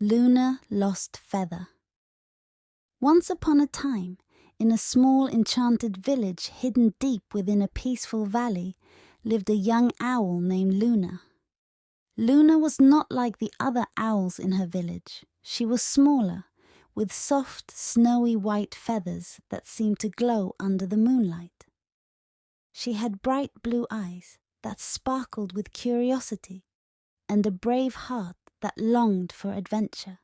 Luna Lost Feather. Once upon a time, in a small enchanted village hidden deep within a peaceful valley, lived a young owl named Luna. Luna was not like the other owls in her village. She was smaller, with soft, snowy white feathers that seemed to glow under the moonlight. She had bright blue eyes that sparkled with curiosity, and a brave heart that longed for adventure.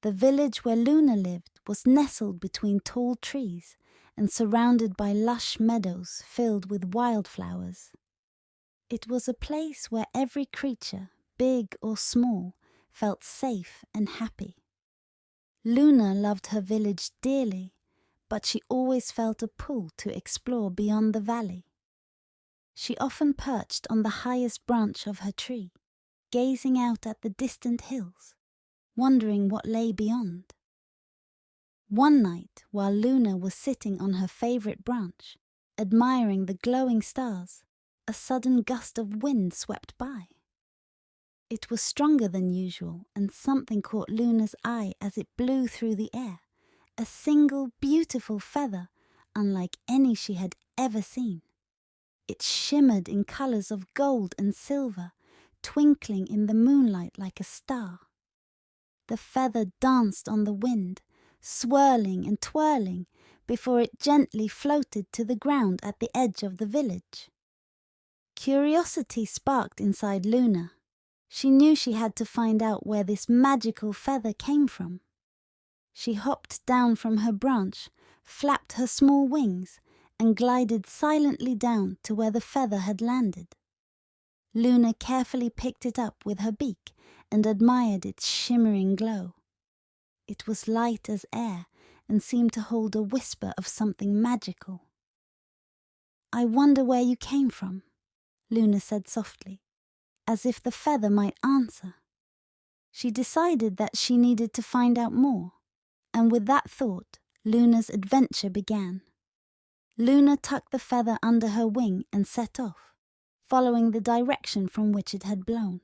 The village where Luna lived was nestled between tall trees and surrounded by lush meadows filled with wildflowers. It was a place where every creature, big or small, felt safe and happy. Luna loved her village dearly, but she always felt a pull to explore beyond the valley. She often perched on the highest branch of her tree, gazing out at the distant hills, wondering what lay beyond. One night, while Luna was sitting on her favorite branch, admiring the glowing stars, a sudden gust of wind swept by. It was stronger than usual, and something caught Luna's eye as it blew through the air, a single beautiful feather, unlike any she had ever seen. It shimmered in colors of gold and silver, twinkling in the moonlight like a star. The feather danced on the wind, swirling and twirling, before it gently floated to the ground at the edge of the village. Curiosity sparked inside Luna. She knew she had to find out where this magical feather came from. She hopped down from her branch, flapped her small wings, and glided silently down to where the feather had landed. Luna carefully picked it up with her beak and admired its shimmering glow. It was light as air and seemed to hold a whisper of something magical. "I wonder where you came from," Luna said softly, as if the feather might answer. She decided that she needed to find out more, and with that thought, Luna's adventure began. Luna tucked the feather under her wing and set off, following the direction from which it had blown.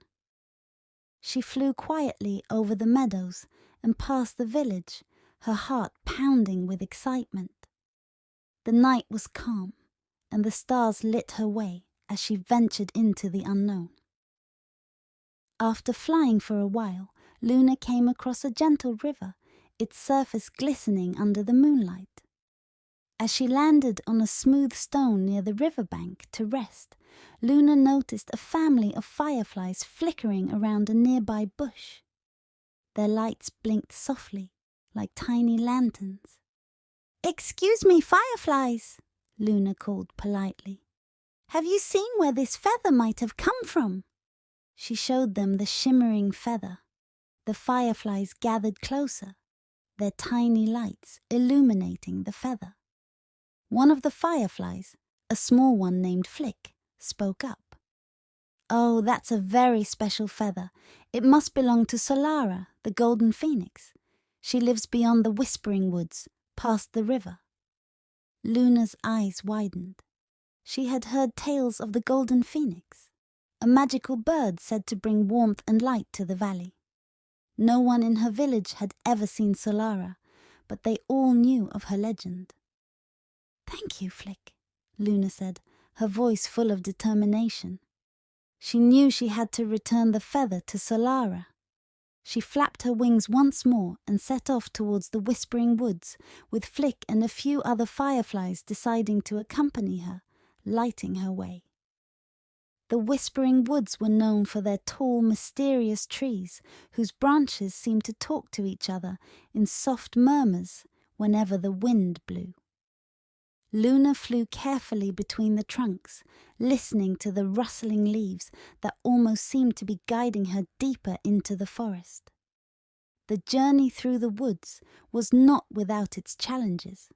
She flew quietly over the meadows and past the village, her heart pounding with excitement. The night was calm, and the stars lit her way as she ventured into the unknown. After flying for a while, Luna came across a gentle river, its surface glistening under the moonlight. As she landed on a smooth stone near the riverbank to rest, Luna noticed a family of fireflies flickering around a nearby bush. Their lights blinked softly, like tiny lanterns. "Excuse me, fireflies," Luna called politely. "Have you seen where this feather might have come from?" She showed them the shimmering feather. The fireflies gathered closer, their tiny lights illuminating the feather. One of the fireflies, a small one named Flick, spoke up. "Oh, that's a very special feather. It must belong to Solara, the golden phoenix. She lives beyond the whispering woods, past the river." Luna's eyes widened. She had heard tales of the golden phoenix, a magical bird said to bring warmth and light to the valley. No one in her village had ever seen Solara, but they all knew of her legend. "Thank you, Flick," Luna said, her voice full of determination. She knew she had to return the feather to Solara. She flapped her wings once more and set off towards the whispering woods, with Flick and a few other fireflies deciding to accompany her, lighting her way. The whispering woods were known for their tall, mysterious trees, whose branches seemed to talk to each other in soft murmurs whenever the wind blew. Luna flew carefully between the trunks, listening to the rustling leaves that almost seemed to be guiding her deeper into the forest. The journey through the woods was not without its challenges.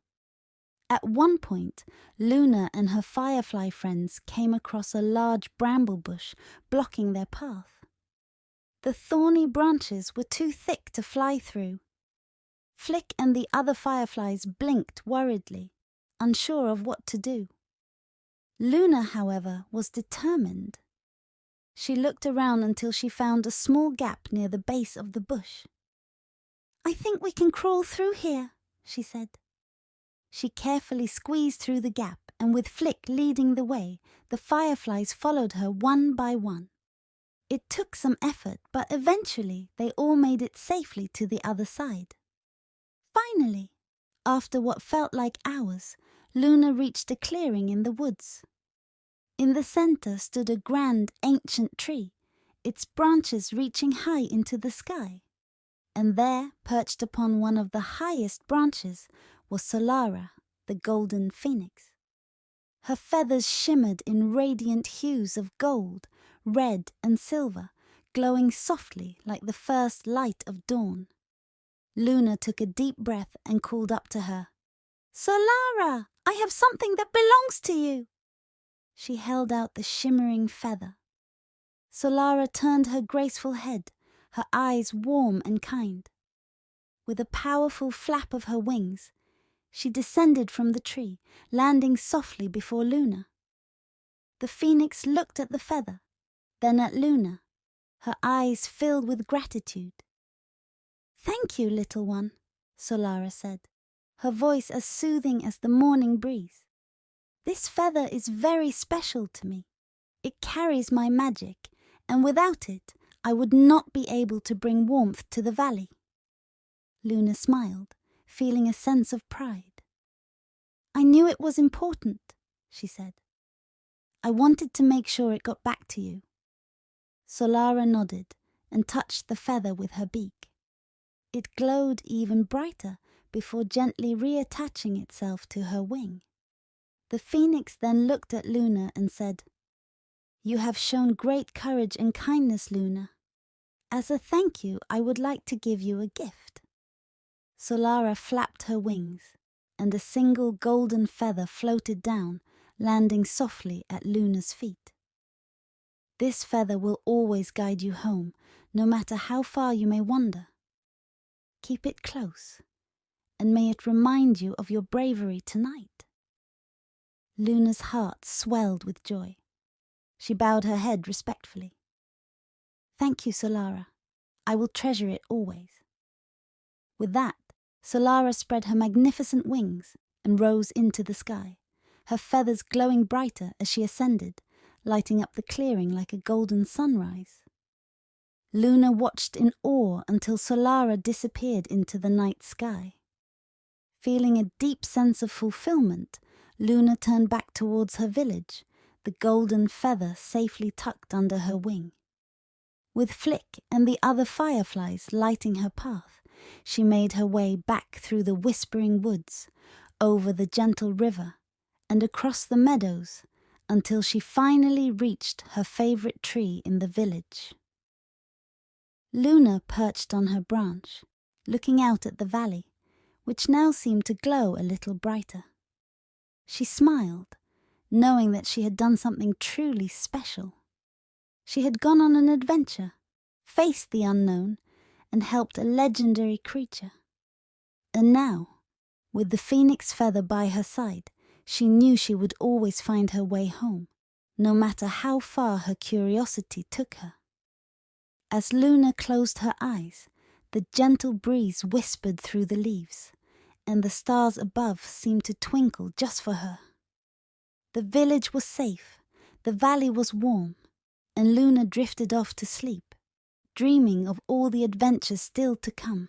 At one point, Luna and her firefly friends came across a large bramble bush blocking their path. The thorny branches were too thick to fly through. Flick and the other fireflies blinked worriedly, unsure of what to do. Luna, however, was determined. She looked around until she found a small gap near the base of the bush. "I think we can crawl through here," she said. She carefully squeezed through the gap, and with Flick leading the way, the fireflies followed her one by one. It took some effort, but eventually they all made it safely to the other side. Finally, after what felt like hours, Luna reached a clearing in the woods. In the center stood a grand ancient tree, its branches reaching high into the sky. And there, perched upon one of the highest branches, was Solara, the golden phoenix. Her feathers shimmered in radiant hues of gold, red and silver, glowing softly like the first light of dawn. Luna took a deep breath and called up to her, "Solara, I have something that belongs to you." She held out the shimmering feather. Solara turned her graceful head, her eyes warm and kind. With a powerful flap of her wings, she descended from the tree, landing softly before Luna. The phoenix looked at the feather, then at Luna, her eyes filled with gratitude. "Thank you, little one," Solara said, her voice as soothing as the morning breeze. "This feather is very special to me. It carries my magic, and without it, I would not be able to bring warmth to the valley." Luna smiled, feeling a sense of pride. "I knew it was important," she said. "I wanted to make sure it got back to you." Solara nodded and touched the feather with her beak. It glowed even brighter before gently reattaching itself to her wing. The phoenix then looked at Luna and said, "You have shown great courage and kindness, Luna. As a thank you, I would like to give you a gift." Solara flapped her wings, and a single golden feather floated down, landing softly at Luna's feet. "This feather will always guide you home, no matter how far you may wander. Keep it close, and may it remind you of your bravery tonight." Luna's heart swelled with joy. She bowed her head respectfully. "Thank you, Solara. I will treasure it always." With that, Solara spread her magnificent wings and rose into the sky, her feathers glowing brighter as she ascended, lighting up the clearing like a golden sunrise. Luna watched in awe until Solara disappeared into the night sky. Feeling a deep sense of fulfillment, Luna turned back towards her village, the golden feather safely tucked under her wing. With Flick and the other fireflies lighting her path, she made her way back through the whispering woods, over the gentle river, and across the meadows, until she finally reached her favorite tree in the village. Luna perched on her branch, looking out at the valley, which now seemed to glow a little brighter. She smiled, knowing that she had done something truly special. She had gone on an adventure, faced the unknown, and helped a legendary creature. And now, with the phoenix feather by her side, she knew she would always find her way home, no matter how far her curiosity took her. As Luna closed her eyes, the gentle breeze whispered through the leaves, and the stars above seemed to twinkle just for her. The village was safe, the valley was warm, and Luna drifted off to sleep, dreaming of all the adventures still to come.